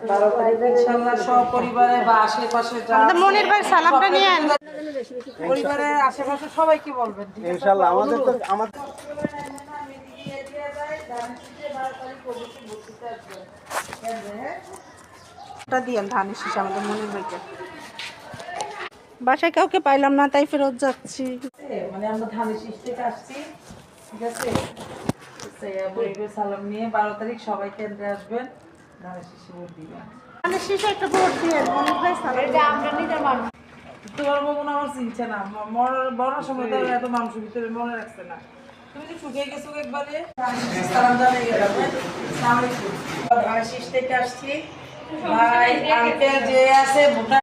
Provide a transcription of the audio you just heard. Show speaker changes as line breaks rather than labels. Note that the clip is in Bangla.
12 তারিখ ইনশাআল্লাহ সপরিবারে বা আশেপাশে যা
আমাদের মনির ভাই সালামটা নিয়ে আন।
পরিবারের আশেপাশে সবাইকে বলবেন ঠিক আছে
ইনশাআল্লাহ আমাদের তো আমাদের
ওটা দিয়েন ধানের শীষ আমাদের মনির ভাইকে। বাসায় কাউকে পাইলাম না তাই ফেরত যাচ্ছি।
মানে আমরা ধানের শীষ থেকে আসছি ঠিক আছে পরিবার সালাম নিয়ে 12 তারিখ সবাই কেন্দ্রে আসবেন ধানের শীষে ভোট দিবেন
ধানের শীষে একটা ভোট দিয়ে মনির ভাই সালাম।
এটা আমরা নিজের মানুষ।
তোমার মনে আমার চিনছে না মরার সময় তো এত মানুষের ভিতরে মনে রাখছে না তুমি কি শুকিয়ে গেছো একবারে সালাম জানিয়ে গেলাম আসসালামু আলাইকুম ধানের শীষ থেকে আসছি ভাই আঙ্কেল যে আছে ভোটার